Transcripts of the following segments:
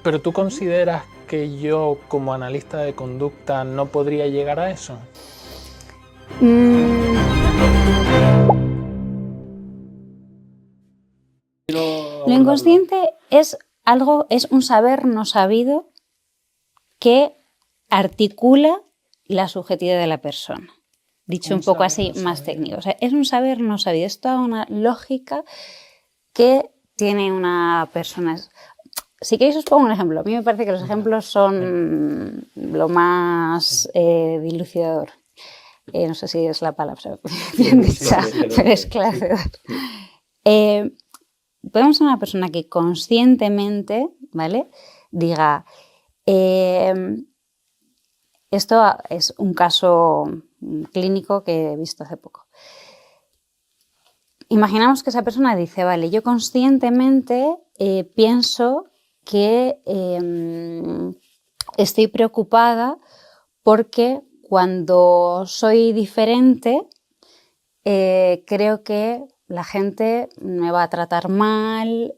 ¿Pero tú consideras que yo, como analista de conducta, no podría llegar a eso? Lo inconsciente es un saber no sabido que articula la subjetividad de la persona. Dicho un poco así, más técnico. O sea, es un saber no sabido, es toda una lógica que tiene una persona. Si queréis os pongo un ejemplo. A mí me parece que los ejemplos son lo más dilucidador. No sé si es la palabra bien dicha, pero es esclarecedor. Podemos ser una persona que conscientemente, ¿vale?, diga, esto es un caso clínico que he visto hace poco. Imaginamos que esa persona dice, vale, yo conscientemente pienso que estoy preocupada porque cuando soy diferente creo que la gente me va a tratar mal,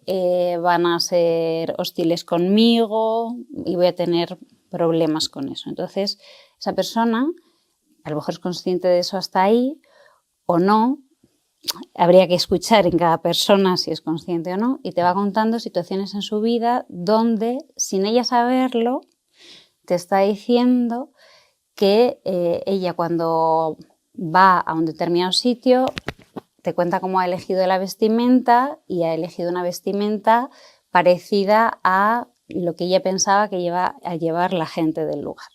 van a ser hostiles conmigo y voy a tener problemas con eso. Entonces, esa persona a lo mejor es consciente de eso hasta ahí o no. Habría que escuchar en cada persona si es consciente o no, y te va contando situaciones en su vida donde, sin ella saberlo, te está diciendo que ella cuando va a un determinado sitio te cuenta cómo ha elegido la vestimenta y ha elegido una vestimenta parecida a lo que ella pensaba que iba a llevar la gente del lugar.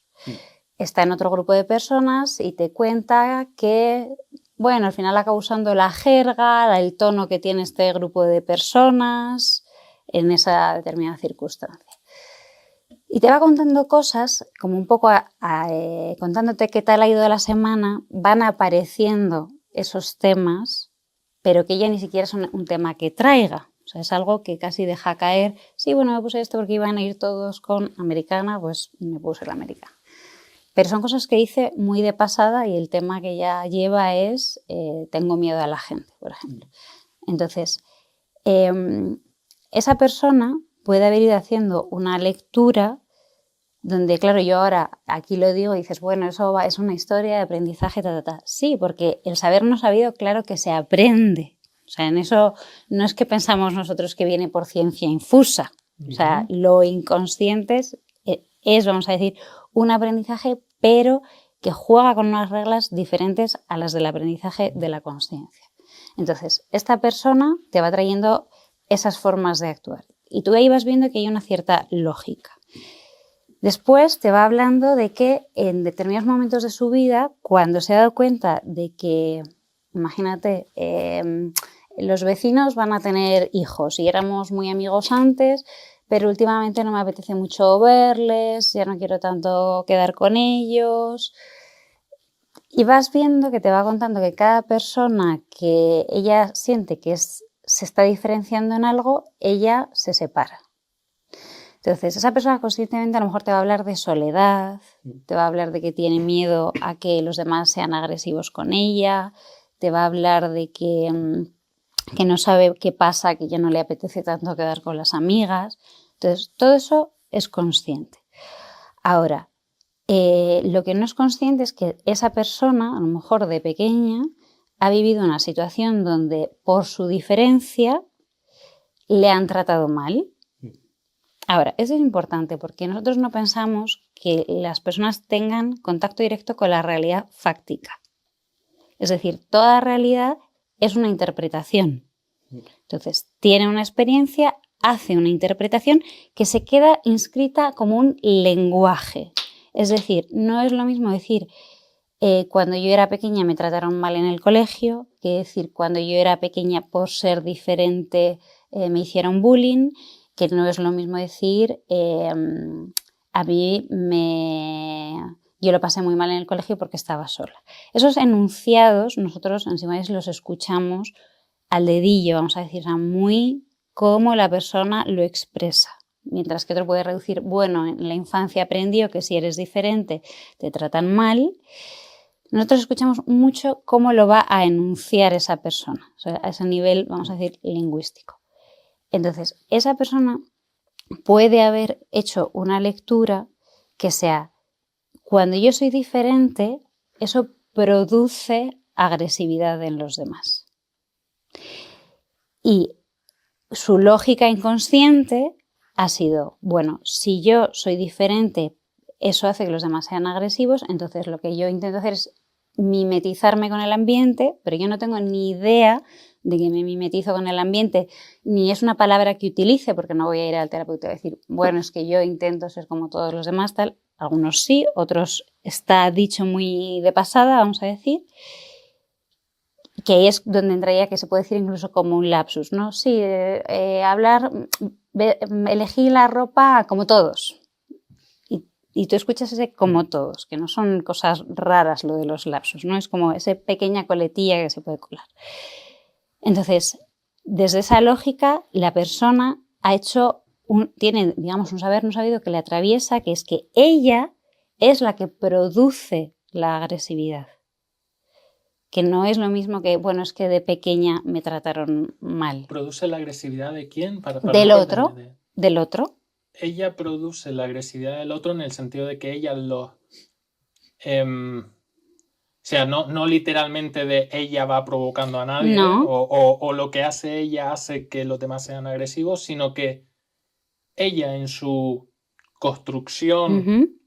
Está en otro grupo de personas y te cuenta que, bueno, al final acaba usando la jerga, el tono que tiene este grupo de personas en esa determinada circunstancia. Y te va contando cosas, como un poco contándote qué tal ha ido la semana, van apareciendo esos temas, pero que ya ni siquiera es un tema que traiga. O sea, es algo que casi deja caer. Sí, bueno, me puse esto porque iban a ir todos con americana, pues me puse la americana. Pero son cosas que dice muy de pasada y el tema que ya lleva es tengo miedo a la gente, por ejemplo. Entonces, esa persona puede haber ido haciendo una lectura donde, claro, yo ahora aquí lo digo y dices, bueno, eso es una historia de aprendizaje, Sí, porque el saber no sabido, claro que se aprende. O sea, en eso no es que pensamos nosotros que viene por ciencia infusa. O sea, lo inconsciente es, vamos a decir, un aprendizaje, pero que juega con unas reglas diferentes a las del aprendizaje de la consciencia. Entonces, esta persona te va trayendo esas formas de actuar y tú ahí vas viendo que hay una cierta lógica. Después te va hablando de que en determinados momentos de su vida, cuando se ha dado cuenta de que, imagínate, los vecinos van a tener hijos y éramos muy amigos antes, pero últimamente no me apetece mucho verles, ya no quiero tanto quedar con ellos. Y vas viendo que te va contando que cada persona que ella siente que se está diferenciando en algo, ella se separa. Entonces, esa persona conscientemente a lo mejor te va a hablar de soledad, te va a hablar de que tiene miedo a que los demás sean agresivos con ella, te va a hablar de que no sabe qué pasa, que ya no le apetece tanto quedar con las amigas. Entonces, todo eso es consciente. Ahora, lo que no es consciente es que esa persona, a lo mejor de pequeña, ha vivido una situación donde por su diferencia le han tratado mal. Ahora, eso es importante porque nosotros no pensamos que las personas tengan contacto directo con la realidad fáctica. Es decir, toda realidad es una interpretación. Entonces, tiene una experiencia, hace una interpretación que se queda inscrita como un lenguaje. Es decir, no es lo mismo decir cuando yo era pequeña me trataron mal en el colegio que decir cuando yo era pequeña por ser diferente me hicieron bullying, que no es lo mismo decir a mí yo lo pasé muy mal en el colegio porque estaba sola. Esos enunciados nosotros en Psicoanálisis los escuchamos al dedillo, vamos a decir, muy cómo la persona lo expresa. Mientras que otro puede reducir, bueno, en la infancia aprendió que si eres diferente te tratan mal. Nosotros escuchamos mucho cómo lo va a enunciar esa persona, o sea, a ese nivel, vamos a decir, lingüístico. Entonces, esa persona puede haber hecho una lectura que sea, cuando yo soy diferente, eso produce agresividad en los demás. Y su lógica inconsciente ha sido, bueno, si yo soy diferente, eso hace que los demás sean agresivos, entonces lo que yo intento hacer es mimetizarme con el ambiente, pero yo no tengo ni idea de que me mimetizo con el ambiente, ni es una palabra que utilice, porque no voy a ir al terapeuta y decir, bueno, es que yo intento ser como todos los demás, tal. Algunos sí, otros está dicho muy de pasada, vamos a decir, que ahí es donde entraría, que se puede decir incluso como un lapsus, ¿no? Sí, hablar, elegí la ropa como todos. Y tú escuchas ese como todos, que no son cosas raras lo de los lapsus, ¿no? Es como esa pequeña coletilla que se puede colar. Entonces, desde esa lógica, la persona ha hecho tiene, digamos, un saber no sabido que le atraviesa, que es que ella es la que produce la agresividad. Que no es lo mismo que, bueno, es que de pequeña me trataron mal. ¿Produce la agresividad de quién? Del otro, del otro. Ella produce la agresividad del otro en el sentido de que ella lo... o sea, no literalmente de ella va provocando a nadie, No. o lo que hace ella hace que los demás sean agresivos, sino que ella en su construcción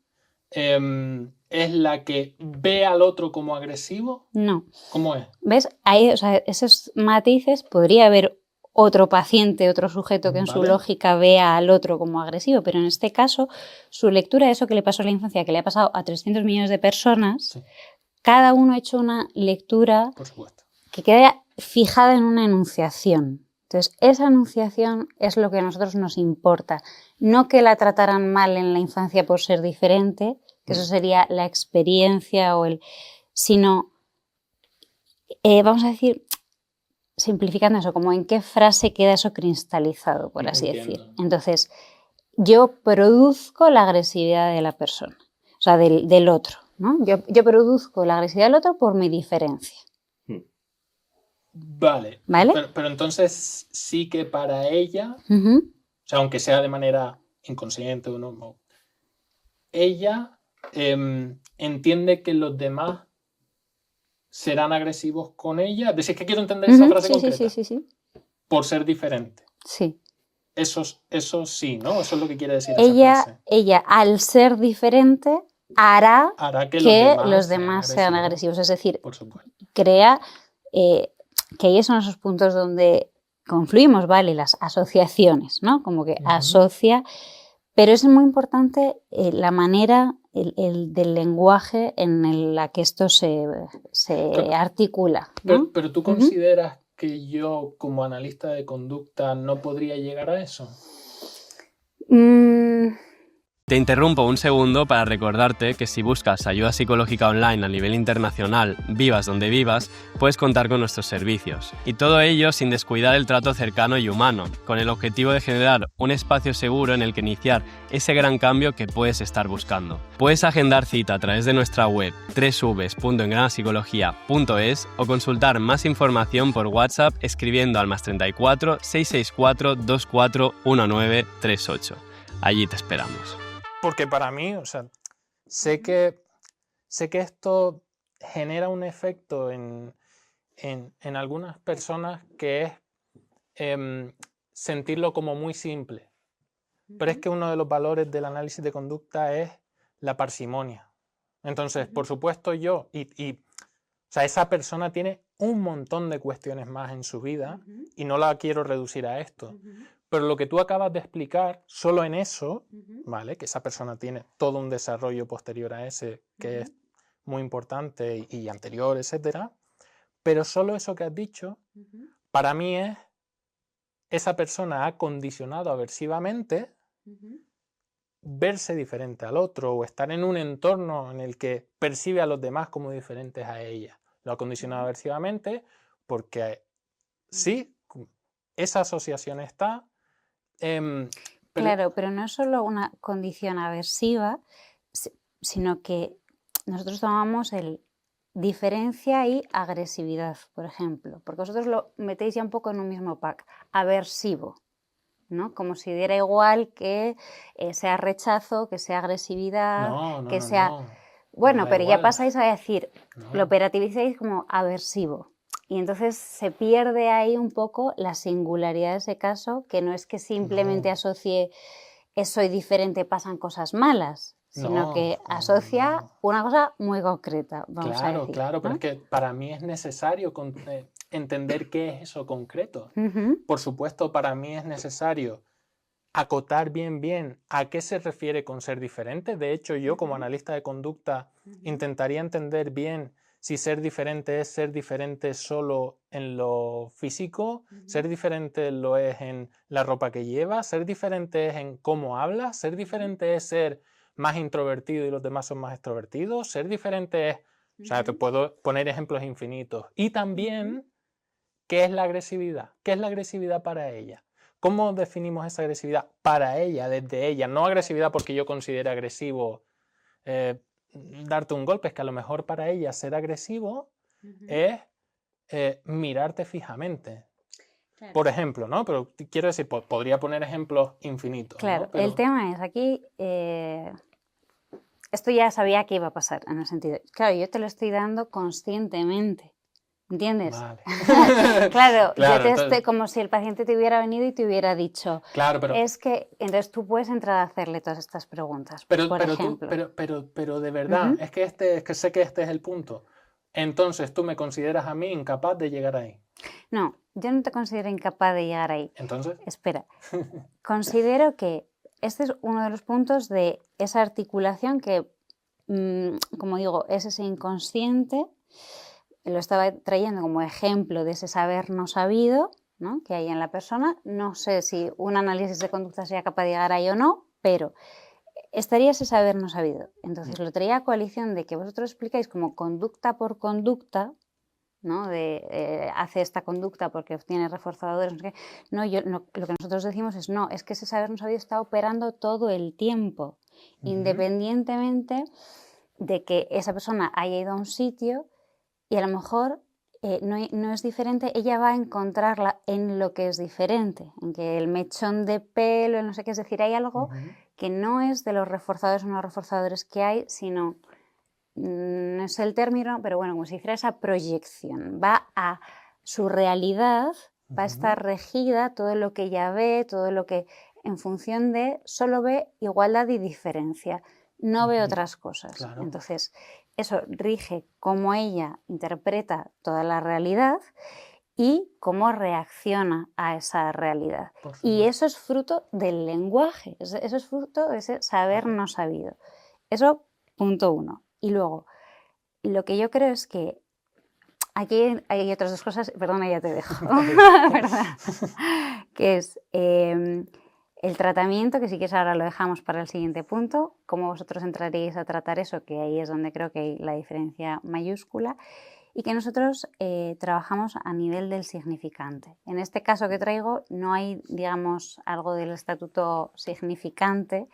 es la que ve al otro como agresivo. No. ¿Cómo es? ¿Ves? Ahí, o sea, esos matices podría haber otro paciente, otro sujeto que en su lógica vea al otro como agresivo, pero en este caso su lectura de eso que le pasó en la infancia, que le ha pasado a 300 millones de personas, sí. Cada uno ha hecho una lectura que queda fijada en una enunciación. Entonces, esa enunciación es lo que a nosotros nos importa. No que la trataran mal en la infancia por ser diferente, que eso sería la experiencia o sino, vamos a decir, simplificando eso, como en qué frase queda eso cristalizado, por así decir. Entonces, yo produzco la agresividad de la persona, o sea, del otro, ¿no? Yo produzco la agresividad del otro por mi diferencia. Vale. Pero entonces sí que para ella, o sea, aunque sea de manera inconsciente o no, ella entiende que los demás serán agresivos con ella. ¿Decís que quiero entender esa frase concreta? Sí. Por ser diferente. Sí. Eso sí, ¿no? Eso es lo que quiere decir ella, esa frase. Ella, al ser diferente, hará que los demás sean agresivos. Es decir, crea que ahí son esos puntos donde confluimos, ¿vale? Las asociaciones, ¿no? Como que asocia, pero es muy importante la manera del lenguaje en la que esto se articula, ¿no? Pero tú consideras que yo, como analista de conducta, no podría llegar a eso. Te interrumpo un segundo para recordarte que si buscas ayuda psicológica online a nivel internacional, vivas donde vivas, puedes contar con nuestros servicios. Y todo ello sin descuidar el trato cercano y humano, con el objetivo de generar un espacio seguro en el que iniciar ese gran cambio que puedes estar buscando. Puedes agendar cita a través de nuestra web www.engranapsicología.es o consultar más información por WhatsApp escribiendo al +34 664 24 1938. Allí te esperamos. Porque para mí, o sea, sé que esto genera un efecto en algunas personas que es sentirlo como muy simple. Pero es que uno de los valores del análisis de conducta es la parsimonia. Entonces, por supuesto, o sea, esa persona tiene un montón de cuestiones más en su vida y no la quiero reducir a esto. Pero lo que tú acabas de explicar, solo en eso, ¿vale? Que esa persona tiene todo un desarrollo posterior a ese que es muy importante y anterior, etcétera. Pero solo eso que has dicho, para mí es, esa persona ha condicionado aversivamente verse diferente al otro o estar en un entorno en el que percibe a los demás como diferentes a ella. Lo ha condicionado aversivamente porque sí, esa asociación está. Claro, pero no es solo una condición aversiva, sino que nosotros tomamos el diferencia y agresividad, por ejemplo, porque vosotros lo metéis ya un poco en un mismo pack, aversivo. ¿no? Como si diera igual que sea rechazo, que sea agresividad, No, que no, sea... no. Bueno, da pero ya igual. pasáis a decir, No. lo operativizáis como aversivo. Y entonces se pierde ahí un poco la singularidad de ese caso, que no es que simplemente No. asocie soy diferente, pasan cosas malas, sino No, que no, asocia no. una cosa muy concreta, vamos a Claro, decir. claro, pero ¿no? es que para mí es necesario entender qué es eso concreto. Ujú, Por supuesto, para mí es necesario acotar bien a qué se refiere con ser diferente. De hecho, yo como analista de conducta intentaría entender bien si ser diferente es ser diferente solo en lo físico, ser diferente lo es en la ropa que lleva, ser diferente es en cómo habla, ser diferente es ser más introvertido y los demás son más extrovertidos, ser diferente es, o sea, te puedo poner ejemplos infinitos. Y también, ¿qué es la agresividad? ¿Qué es la agresividad para ella? ¿Cómo definimos esa agresividad para ella, desde ella? No agresividad porque yo considere agresivo darte un golpe, es que a lo mejor para ella ser agresivo es mirarte fijamente. Claro. Por ejemplo, ¿no? Pero quiero decir, podría poner ejemplos infinitos. claro, ¿no? Pero... el tema es aquí, esto ya sabía que iba a pasar, en el sentido, claro, yo te lo estoy dando conscientemente. ¿Entiendes? Vale. Claro, yo te entonces... estoy como si el paciente te hubiera venido y te hubiera dicho. Claro, pero... Es que, entonces tú puedes entrar a hacerle todas estas preguntas, por ejemplo. Pero de verdad, es que sé que este es el punto. Entonces tú me consideras a mí incapaz de llegar ahí. No, yo no te considero incapaz de llegar ahí. Entonces... Espera, considero que este es uno de los puntos de esa articulación que, como digo, es ese inconsciente. Lo estaba trayendo como ejemplo de ese saber no sabido, ¿no? Que hay en la persona. No sé si un análisis de conducta sería capaz de llegar ahí o no, pero estaría ese saber no sabido. Entonces lo traía a coalición de que vosotros explicáis como conducta por conducta, ¿no? Hace esta conducta porque obtiene reforzadores. No sé qué. No, lo que nosotros decimos es no, es que ese saber no sabido está operando todo el tiempo, independientemente de que esa persona haya ido a un sitio y a lo mejor no es diferente, ella va a encontrarla en lo que es diferente, en que el mechón de pelo, no sé qué, es decir, hay algo que no es de los reforzadores o no reforzadores que hay, sino, no es el término, pero bueno, como si hiciera esa proyección, va a su realidad, va a estar regida, todo lo que ella ve, todo lo que en función de, solo ve igualdad y diferencia, no ve otras cosas. Claro. Entonces, eso rige cómo ella interpreta toda la realidad y cómo reacciona a esa realidad. Y eso es fruto del lenguaje, eso es fruto de ese saber no sabido. Eso, punto uno. Y luego, lo que yo creo es que aquí hay otras dos cosas, perdona, ya te dejo, ¿verdad? Que es el tratamiento, que si quieres ahora lo dejamos para el siguiente punto, cómo vosotros entraríais a tratar eso, que ahí es donde creo que hay la diferencia mayúscula, y que nosotros trabajamos a nivel del significante. En este caso que traigo no hay, digamos, algo del estatuto significante,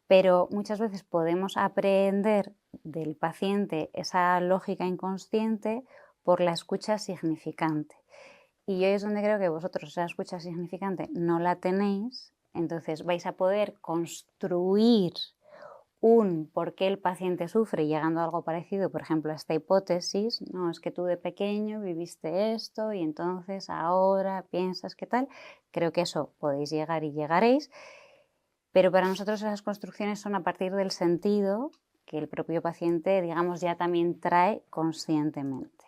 pero muchas veces podemos aprender del paciente esa lógica inconsciente por la escucha significante. Y yo es donde creo que vosotros esa escucha significante no la tenéis, entonces vais a poder construir un por qué el paciente sufre llegando a algo parecido, por ejemplo, a esta hipótesis, no, es que tú de pequeño viviste esto y entonces ahora piensas que tal. Creo que eso podéis llegar y llegaréis, pero para nosotros esas construcciones son a partir del sentido que el propio paciente, digamos, ya también trae conscientemente.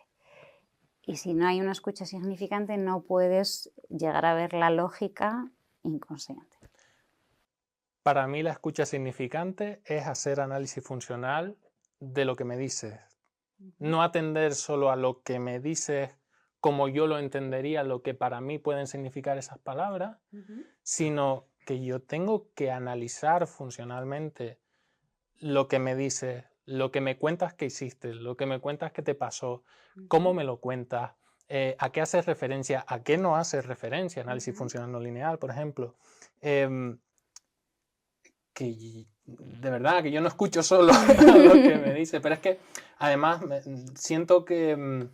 Y si no hay una escucha significante, no puedes llegar a ver la lógica inconsciente. Para mí la escucha significante es hacer análisis funcional de lo que me dices. No atender solo a lo que me dices como yo lo entendería, lo que para mí pueden significar esas palabras, sino que yo tengo que analizar funcionalmente lo que me dices, lo que me cuentas que hiciste, lo que me cuentas que te pasó, cómo me lo cuentas, a qué haces referencia, a qué no haces referencia, análisis funcional no lineal, por ejemplo. Que de verdad que yo no escucho solo lo que me dice, pero es que además siento que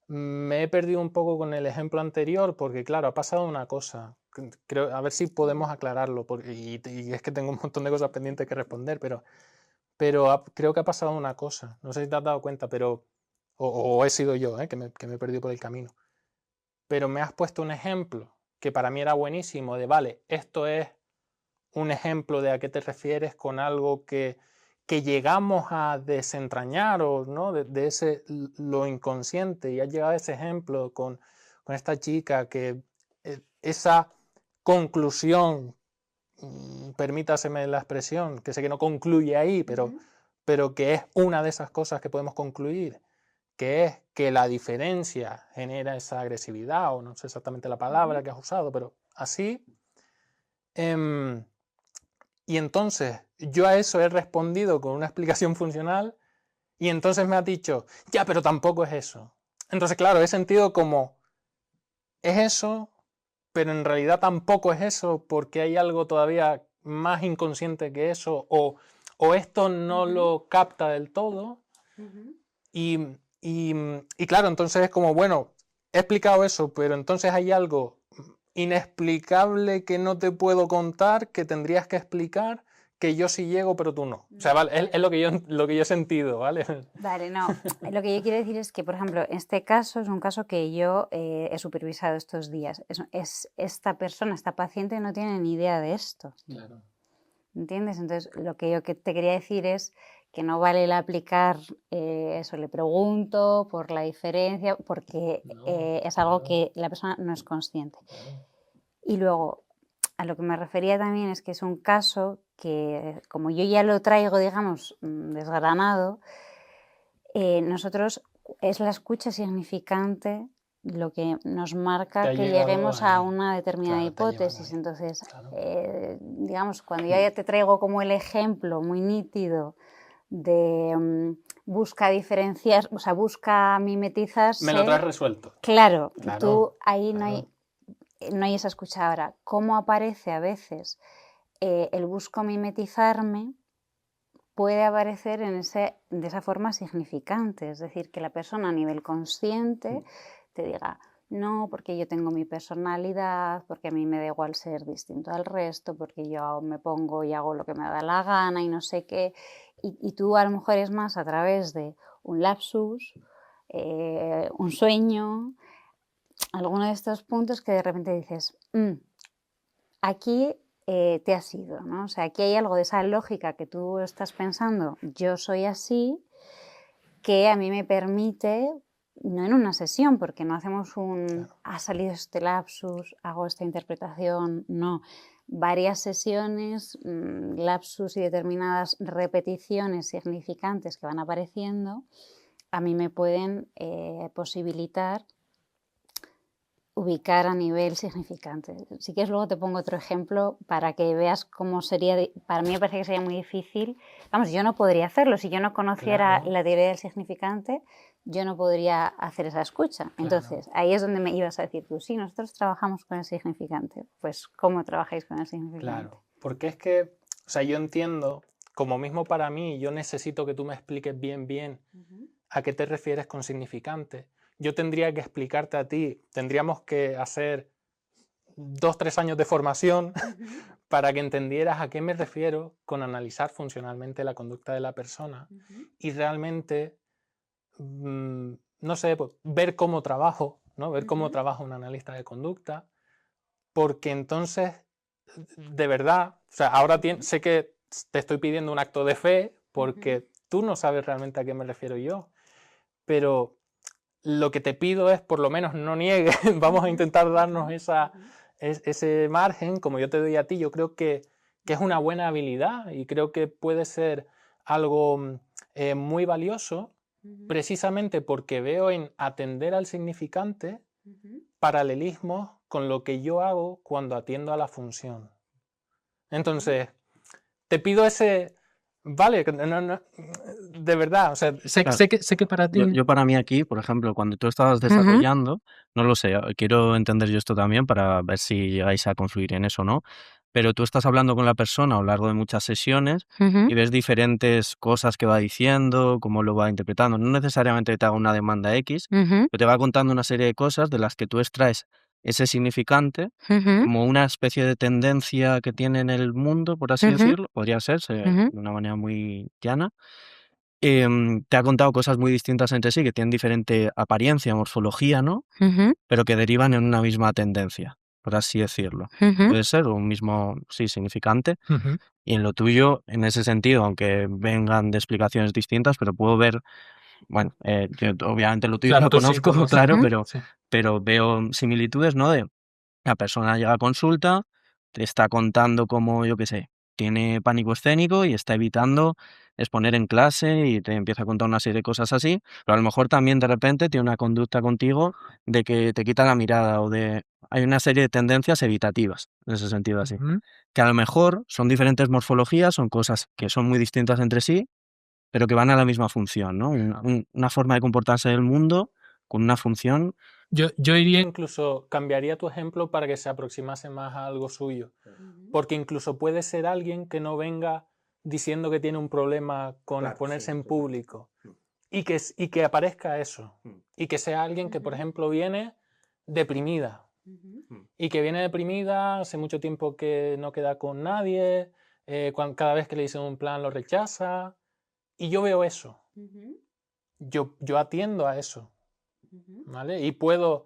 me he perdido un poco con el ejemplo anterior porque claro, ha pasado una cosa, creo, a ver si podemos aclararlo, y es que tengo un montón de cosas pendientes que responder, pero creo que ha pasado una cosa, no sé si te has dado cuenta, pero o he sido yo, que me he perdido por el camino, pero me has puesto un ejemplo que para mí era buenísimo, de vale, esto es un ejemplo de a qué te refieres con algo que llegamos a desentrañar, o ¿no? de ese lo inconsciente, y has llegado a ese ejemplo con esta chica, que esa conclusión, permítaseme la expresión, que sé que no concluye ahí, pero que es una de esas cosas que podemos concluir, que es que la diferencia genera esa agresividad, o no sé exactamente la palabra que has usado, pero así. Y entonces yo a eso he respondido con una explicación funcional, y entonces me has dicho, ya, pero tampoco es eso. Entonces, claro, he sentido como, es eso, pero en realidad tampoco es eso, porque hay algo todavía más inconsciente que eso, o esto no lo capta del todo. Y claro, entonces es como, bueno, he explicado eso, pero entonces hay algo inexplicable que no te puedo contar, que tendrías que explicar, que yo sí llego, pero tú no. O sea, ¿vale? Es lo que yo he sentido, ¿vale? Vale, no. Lo que yo quiero decir es que, por ejemplo, este caso es un caso que yo he supervisado estos días. Esta persona, esta paciente, no tiene ni idea de esto. Claro. ¿Entiendes? Entonces, lo que yo te quería decir es que no vale el aplicar eso, le pregunto por la diferencia, porque es algo que la persona no es consciente. Y luego, a lo que me refería también es que es un caso que, como yo ya lo traigo, digamos, desgranado, nosotros es la escucha significante lo que nos marca que lleguemos a una determinada hipótesis. Entonces, digamos, cuando yo ya te traigo como el ejemplo muy nítido de busca diferenciar, o sea, busca mimetizarse. Me lo traes resuelto. Claro, tú ahí no hay esa escucha. Ahora, ¿cómo aparece a veces el busco mimetizarme? Puede aparecer de esa forma significante, es decir, que la persona a nivel consciente te diga, no, porque yo tengo mi personalidad, porque a mí me da igual ser distinto al resto, porque yo me pongo y hago lo que me da la gana y no sé qué. Y tú a lo mejor es más a través de un lapsus, un sueño, alguno de estos puntos que de repente dices, aquí te has ido, ¿no? O sea, aquí hay algo de esa lógica que tú estás pensando, yo soy así, que a mí me permite, no en una sesión, porque no hacemos ha salido este lapsus, hago esta interpretación, no. Varias sesiones, lapsus y determinadas repeticiones significantes que van apareciendo, a mí me pueden posibilitar ubicar a nivel significante. Si quieres luego te pongo otro ejemplo para que veas cómo sería, para mí me parece que sería muy difícil, vamos, yo no podría hacerlo, si yo no conociera la teoría del significante, yo no podría hacer esa escucha. Entonces, ahí es donde me ibas a decir tú, sí, nosotros trabajamos con el significante. Pues, ¿cómo trabajáis con el significante? Claro, porque es que, o sea, yo entiendo, como mismo para mí, yo necesito que tú me expliques bien a qué te refieres con significante. Yo tendría que explicarte a ti, tendríamos que hacer 2-3 años de formación para que entendieras a qué me refiero con analizar funcionalmente la conducta de la persona y realmente, no sé, pues, ver cómo trabajo, ¿no? Ver cómo trabaja un analista de conducta, porque entonces, de verdad, o sea, ahora sé que te estoy pidiendo un acto de fe porque tú no sabes realmente a qué me refiero yo, pero lo que te pido es, por lo menos, no niegues, vamos a intentar darnos ese margen, como yo te doy a ti. Yo creo que es una buena habilidad y creo que puede ser algo muy valioso, precisamente porque veo en atender al significante paralelismos con lo que yo hago cuando atiendo a la función. Entonces, te pido ese... Vale, no, de verdad, o sea, sé que para ti... Yo para mí aquí, por ejemplo, cuando tú estabas desarrollando, no lo sé, quiero entender yo esto también para ver si llegáis a confluir en eso o no, pero tú estás hablando con la persona a lo largo de muchas sesiones y ves diferentes cosas que va diciendo, cómo lo va interpretando. No necesariamente te haga una demanda X, pero te va contando una serie de cosas de las que tú extraes ese significante Ujú, como una especie de tendencia que tiene en el mundo, por así ujú, decirlo, podría ser, ujú, de una manera muy llana. Te ha contado cosas muy distintas entre sí, que tienen diferente apariencia, morfología, ¿no? ujú, Pero que derivan en una misma tendencia, por así decirlo. ujú, Puede ser un mismo, sí, significante. Ujú. Y en lo tuyo, en ese sentido, aunque vengan de explicaciones distintas, pero puedo ver, bueno, yo obviamente lo tuyo Claro, lo tú sí conozco, conoces. claro, ujú, Sí. pero veo similitudes, ¿no? De la persona llega a consulta, te está contando cómo, yo qué sé, tiene pánico escénico y está evitando exponer en clase y te empieza a contar una serie de cosas así, pero a lo mejor también de repente tiene una conducta contigo de que te quita la mirada o de... Hay una serie de tendencias evitativas, en ese sentido así, Ujú. que a lo mejor son diferentes morfologías, son cosas que son muy distintas entre sí, pero que van a la misma función, ¿no? Una forma de comportarse del mundo con una función. Yo iría incluso, cambiaría tu ejemplo para que se aproximase más a algo suyo. Porque incluso puede ser alguien que no venga diciendo que tiene un problema con exponerse en público y que aparezca eso. Y que sea alguien que, por ejemplo, viene deprimida. Y que viene deprimida, hace mucho tiempo que no queda con nadie, cada vez que le dicen un plan lo rechaza. Y yo veo eso. Yo atiendo a eso. ¿Vale? Y puedo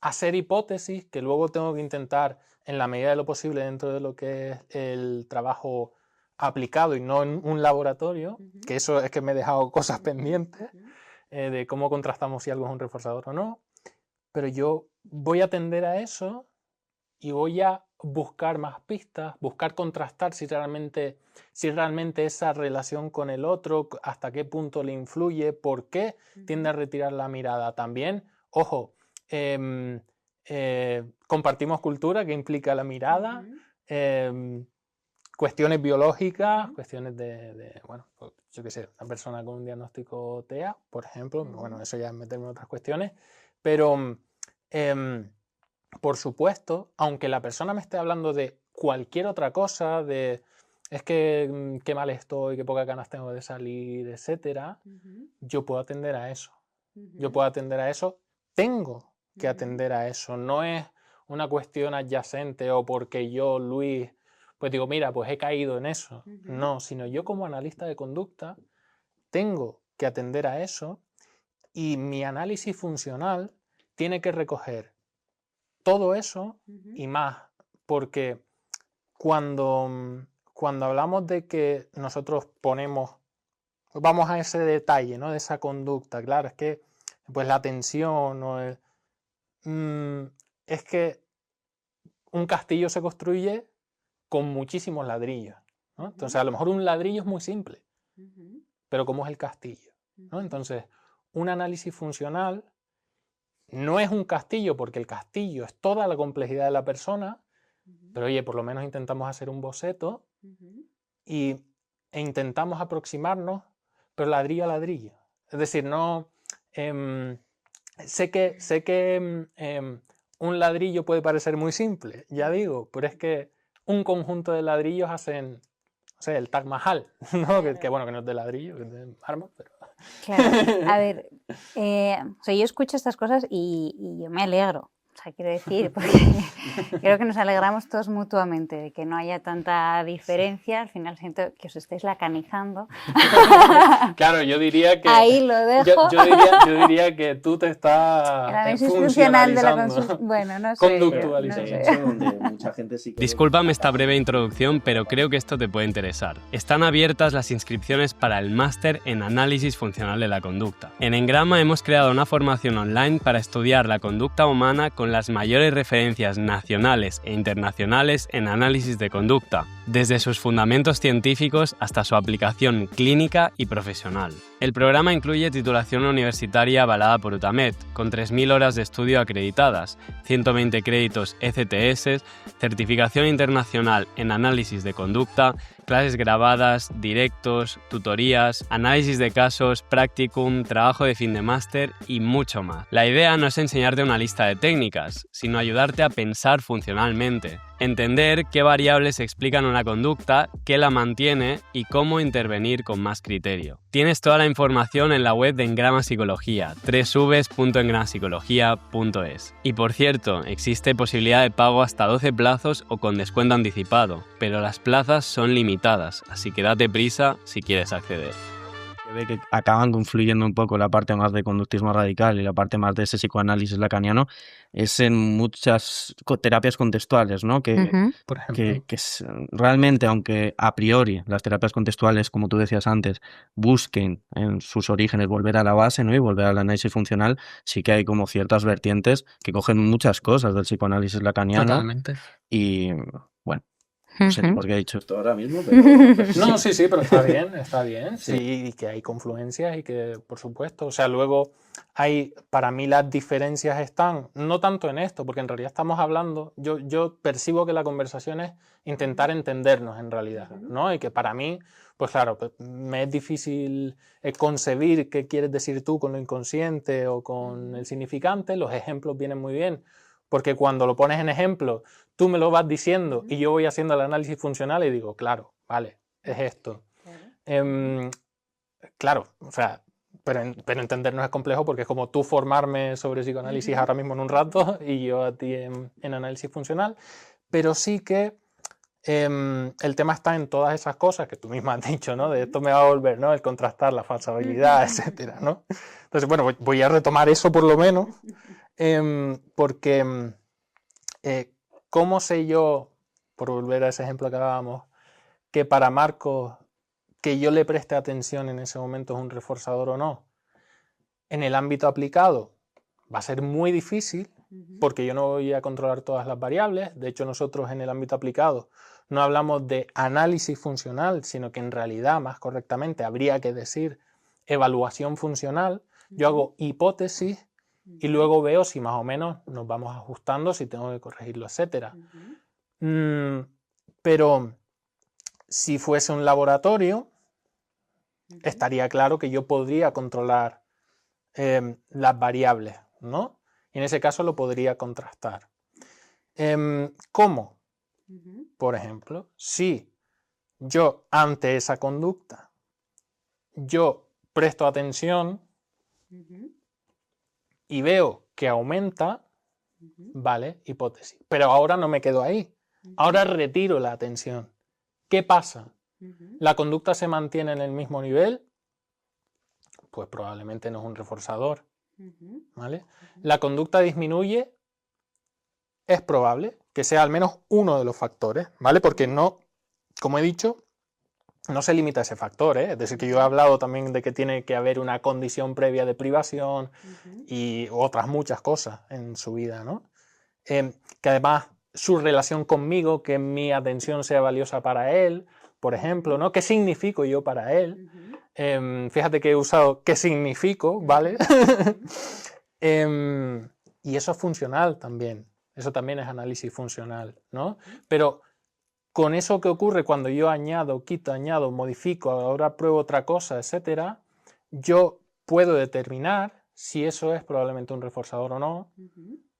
hacer hipótesis que luego tengo que intentar, en la medida de lo posible, dentro de lo que es el trabajo aplicado y no en un laboratorio, que eso es que me he dejado cosas pendientes, de cómo contrastamos si algo es un reforzador o no, pero yo voy a atender a eso y voy a buscar más pistas, buscar contrastar si realmente esa relación con el otro, hasta qué punto le influye, por qué tiende a retirar la mirada. También, ojo, compartimos cultura, que implica la mirada, cuestiones biológicas, cuestiones bueno, pues, yo qué sé, una persona con un diagnóstico TEA, por ejemplo, bueno, eso ya es meterme en otras cuestiones, pero por supuesto, aunque la persona me esté hablando de cualquier otra cosa, de es que qué mal estoy, qué pocas ganas tengo de salir, etcétera, yo puedo atender a eso. Yo puedo atender a eso, tengo que atender a eso. No es una cuestión adyacente o porque yo, Luis, pues digo, mira, pues he caído en eso. No, sino yo como analista de conducta tengo que atender a eso y mi análisis funcional tiene que recoger todo eso y más, porque cuando hablamos de que nosotros vamos a ese detalle, ¿no? De esa conducta, claro, es que pues la tensión es que un castillo se construye con muchísimos ladrillos, ¿no? Entonces a lo mejor un ladrillo es muy simple, pero ¿cómo es el castillo? ¿No? Entonces, un análisis funcional no es un castillo, porque el castillo es toda la complejidad de la persona, pero oye, por lo menos intentamos hacer un boceto e intentamos aproximarnos, pero ladrillo a ladrillo. Es decir, no... sé que un ladrillo puede parecer muy simple, ya digo, pero es que un conjunto de ladrillos hacen, no sé, el Taj Mahal, ¿no? Claro. Que bueno, que no es de ladrillo, que es de mármol, pero... Claro, a ver, o sea, yo escucho estas cosas y yo me alegro, o sea, quiero decir, porque creo que nos alegramos todos mutuamente de que no haya tanta diferencia, al final siento que os estáis lacanizando. Claro, yo diría que... Ahí lo dejo. Yo diría que tú te estás El análisis funcional de la funcionalizando. bueno, no sé. Conductualización. No sé. Donde mucha gente sí que... Discúlpame esta breve introducción, pero creo que esto te puede interesar. Están abiertas las inscripciones para el máster en análisis funcional de la conducta. En Engrama hemos creado una formación online para estudiar la conducta humana con las mayores referencias nacionales e internacionales en análisis de conducta, desde sus fundamentos científicos hasta su aplicación clínica y profesional. El programa incluye titulación universitaria avalada por UTAMED, con 3.000 horas de estudio acreditadas, 120 créditos ECTS, certificación internacional en análisis de conducta, clases grabadas, directos, tutorías, análisis de casos, practicum, trabajo de fin de máster y mucho más. La idea no es enseñarte una lista de técnicas, sino ayudarte a pensar funcionalmente, Entender qué variables explican una conducta, qué la mantiene y cómo intervenir con más criterio. Tienes toda la información en la web de Engrama Psicología, www.engramapsicología.es. Y por cierto, existe posibilidad de pago hasta 12 plazos o con descuento anticipado, pero las plazas son limitadas, así que date prisa si quieres acceder. Ve que acaban confluyendo un poco la parte más de conductismo radical y la parte más de ese psicoanálisis lacaniano es en muchas terapias contextuales, ¿no? Por ejemplo. Que realmente, aunque a priori las terapias contextuales, como tú decías antes, busquen en sus orígenes volver a la base, ¿no? Y volver al análisis funcional, sí que hay como ciertas vertientes que cogen muchas cosas del psicoanálisis lacaniano. Totalmente. Y bueno, no sé por qué he dicho esto ahora mismo, pero... No, sí, pero está bien. Sí, y que hay confluencias y que, por supuesto, o sea, luego para mí las diferencias están, no tanto en esto, porque en realidad estamos hablando, yo percibo que la conversación es intentar entendernos en realidad, ¿no? Y que para mí, pues claro, me es difícil concebir qué quieres decir tú con lo inconsciente o con el significante, los ejemplos vienen muy bien, porque cuando lo pones en ejemplo, tú me lo vas diciendo y yo voy haciendo el análisis funcional y digo, claro, vale, es esto. Claro, o sea, pero entendernos es complejo porque es como tú formarme sobre psicoanálisis ahora mismo en un rato y yo a ti en análisis funcional, pero sí que el tema está en todas esas cosas que tú misma has dicho, ¿no? De esto me va a volver, ¿no? El contrastar la falsabilidad, etcétera, ¿no? Entonces, bueno, voy a retomar eso por lo menos, porque ¿cómo sé yo, por volver a ese ejemplo que hablábamos, que para Marcos que yo le preste atención en ese momento es un reforzador o no? En el ámbito aplicado va a ser muy difícil porque yo no voy a controlar todas las variables. De hecho, nosotros en el ámbito aplicado no hablamos de análisis funcional, sino que en realidad, más correctamente, habría que decir evaluación funcional. Yo hago hipótesis y luego veo si más o menos nos vamos ajustando, si tengo que corregirlo, etc. Pero si fuese un laboratorio, estaría claro que yo podría controlar las variables, ¿no? Y en ese caso lo podría contrastar. ¿Cómo? Por ejemplo, si yo ante esa conducta yo presto atención y veo que aumenta, vale, hipótesis. Pero ahora no me quedo ahí. Ahora retiro la atención. ¿Qué pasa? ¿La conducta se mantiene en el mismo nivel? Pues probablemente no es un reforzador, ¿vale? ¿La conducta disminuye? Es probable que sea al menos uno de los factores, ¿vale? Porque no, como he dicho, no se limita a ese factor, ¿eh? Es decir, que yo he hablado también de que tiene que haber una condición previa de privación y otras muchas cosas en su vida, ¿no? Que además su relación conmigo, que mi atención sea valiosa para él, por ejemplo, ¿no? ¿Qué significo yo para él? Fíjate que he usado qué significo, ¿vale? Y eso es funcional también. Eso también es análisis funcional, ¿no? Pero con eso que ocurre cuando yo añado, quito, añado, modifico, ahora pruebo otra cosa, etcétera, yo puedo determinar si eso es probablemente un reforzador o no,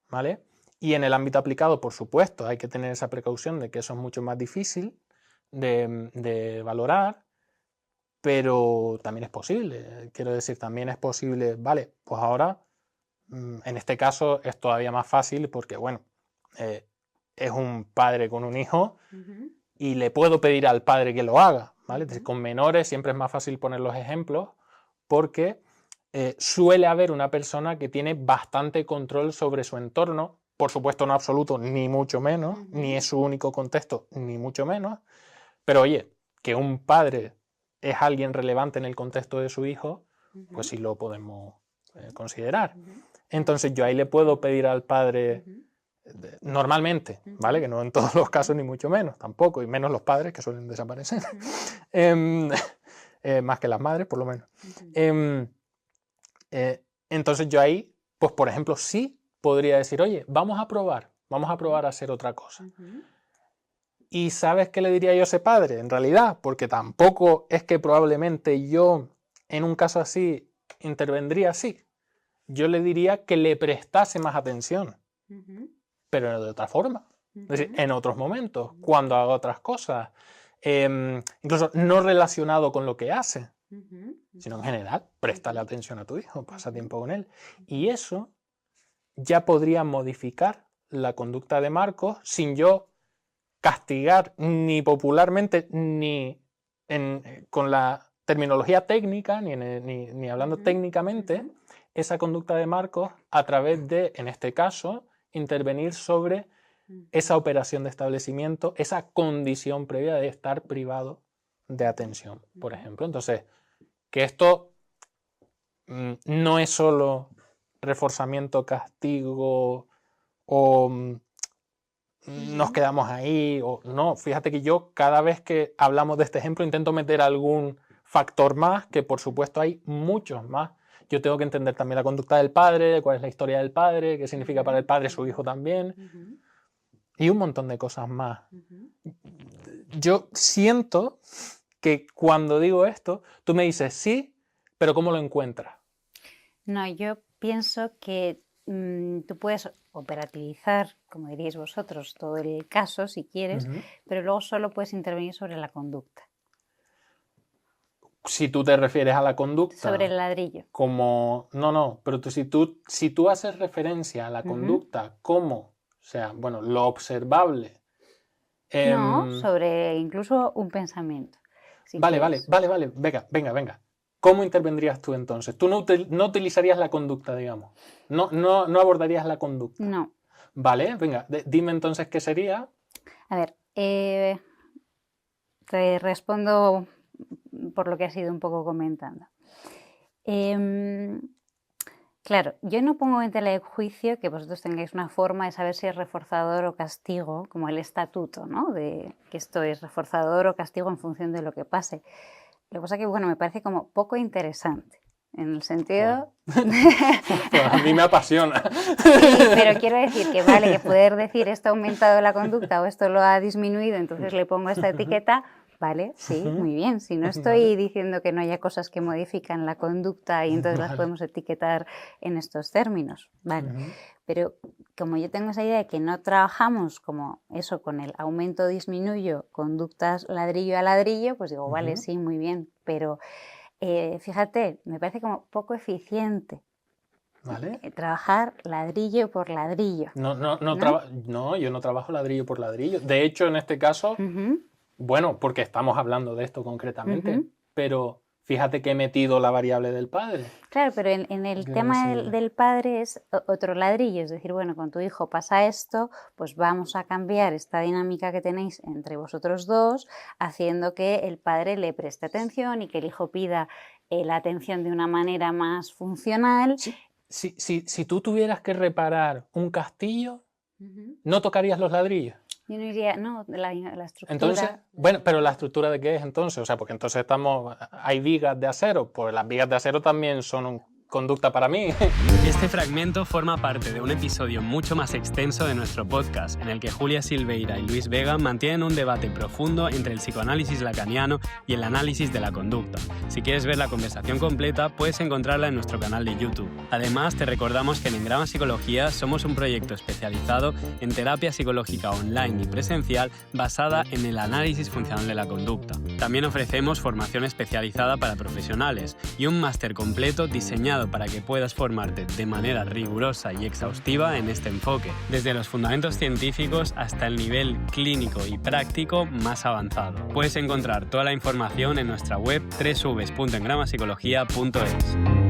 ¿vale? Y en el ámbito aplicado, por supuesto, hay que tener esa precaución de que eso es mucho más difícil de valorar, pero también es posible. Quiero decir, también es posible, vale, pues ahora, en este caso es todavía más fácil porque, bueno, es un padre con un hijo y le puedo pedir al padre que lo haga, ¿vale? Entonces, con menores siempre es más fácil poner los ejemplos porque suele haber una persona que tiene bastante control sobre su entorno, por supuesto no absoluto, ni mucho menos, ni es su único contexto, ni mucho menos, pero oye, que un padre es alguien relevante en el contexto de su hijo, pues sí lo podemos considerar. Entonces yo ahí le puedo pedir al padre, normalmente, ¿vale? Que no en todos los casos ni mucho menos, tampoco, y menos los padres que suelen desaparecer, más que las madres por lo menos. Entonces yo ahí, pues por ejemplo, sí podría decir, oye, vamos a probar a hacer otra cosa. ¿Y sabes qué le diría yo a ese padre? En realidad, porque tampoco es que probablemente yo, en un caso así, intervendría así. Yo le diría que le prestase más atención, pero de otra forma. Es decir, en otros momentos, cuando haga otras cosas, incluso no relacionado con lo que hace, sino en general, préstale atención a tu hijo, pasa tiempo con él. Y eso ya podría modificar la conducta de Marcos sin yo castigar ni popularmente ni con la terminología técnica, ni hablando técnicamente, esa conducta de Marcos a través de, en este caso, intervenir sobre esa operación de establecimiento, esa condición previa de estar privado de atención, por ejemplo. Entonces, que esto no es solo reforzamiento, castigo o nos quedamos ahí, o no. Fíjate que yo cada vez que hablamos de este ejemplo intento meter algún factor más, que por supuesto hay muchos más. Yo tengo que entender también la conducta del padre, cuál es la historia del padre, qué significa para el padre su hijo también, y un montón de cosas más. Yo siento que cuando digo esto, tú me dices sí, pero ¿cómo lo encuentras? No, yo pienso que tú puedes operativizar, como diríais vosotros, todo el caso si quieres, pero luego solo puedes intervenir sobre la conducta. Si tú te refieres a la conducta... Sobre el ladrillo. Como... No, pero si tú haces referencia a la conducta como, o sea, bueno, lo observable... No, sobre incluso un pensamiento. Si vale, venga. ¿Cómo intervendrías tú entonces? Tú no utilizarías la conducta, digamos. No abordarías la conducta. No. Vale, venga, dime entonces qué sería. A ver, te respondo por lo que has ido un poco comentando. Claro, yo no pongo en tela de juicio que vosotros tengáis una forma de saber si es reforzador o castigo, como el estatuto, ¿no? De que esto es reforzador o castigo en función de lo que pase. Lo que pasa que, bueno, me parece como poco interesante, en el sentido... Pues a mí me apasiona. Sí, pero quiero decir que vale, que poder decir esto ha aumentado la conducta o esto lo ha disminuido, entonces le pongo esta etiqueta... Vale, sí, muy bien. Si no estoy diciendo que no haya cosas que modifican la conducta y entonces las podemos etiquetar en estos términos, vale. Pero como yo tengo esa idea de que no trabajamos como eso con el aumento disminuyo, conductas ladrillo a ladrillo, pues digo, vale, sí, muy bien. Pero fíjate, me parece como poco eficiente. ¿Vale? Trabajar ladrillo por ladrillo. No, yo no trabajo ladrillo por ladrillo. De hecho, en este caso... Bueno, porque estamos hablando de esto concretamente, pero fíjate que he metido la variable del padre. Claro, pero en el tema del padre es otro ladrillo, es decir, bueno, con tu hijo pasa esto, pues vamos a cambiar esta dinámica que tenéis entre vosotros dos, haciendo que el padre le preste atención y que el hijo pida la atención de una manera más funcional. Si tú tuvieras que reparar un castillo, ¿no tocarías los ladrillos? Yo no diría, no, la estructura. Entonces, bueno, pero ¿la estructura de qué es entonces? O sea, porque entonces hay vigas de acero, pues las vigas de acero también son conducta para mí. Este fragmento forma parte de un episodio mucho más extenso de nuestro podcast, en el que Julia Silveira y Luis Vega mantienen un debate profundo entre el psicoanálisis lacaniano y el análisis de la conducta. Si quieres ver la conversación completa, puedes encontrarla en nuestro canal de YouTube. Además, te recordamos que en Engrama Psicología somos un proyecto especializado en terapia psicológica online y presencial basada en el análisis funcional de la conducta. También ofrecemos formación especializada para profesionales y un máster completo diseñado para que puedas formarte de manera rigurosa y exhaustiva en este enfoque, desde los fundamentos científicos hasta el nivel clínico y práctico más avanzado. Puedes encontrar toda la información en nuestra web www.engramapsicología.es.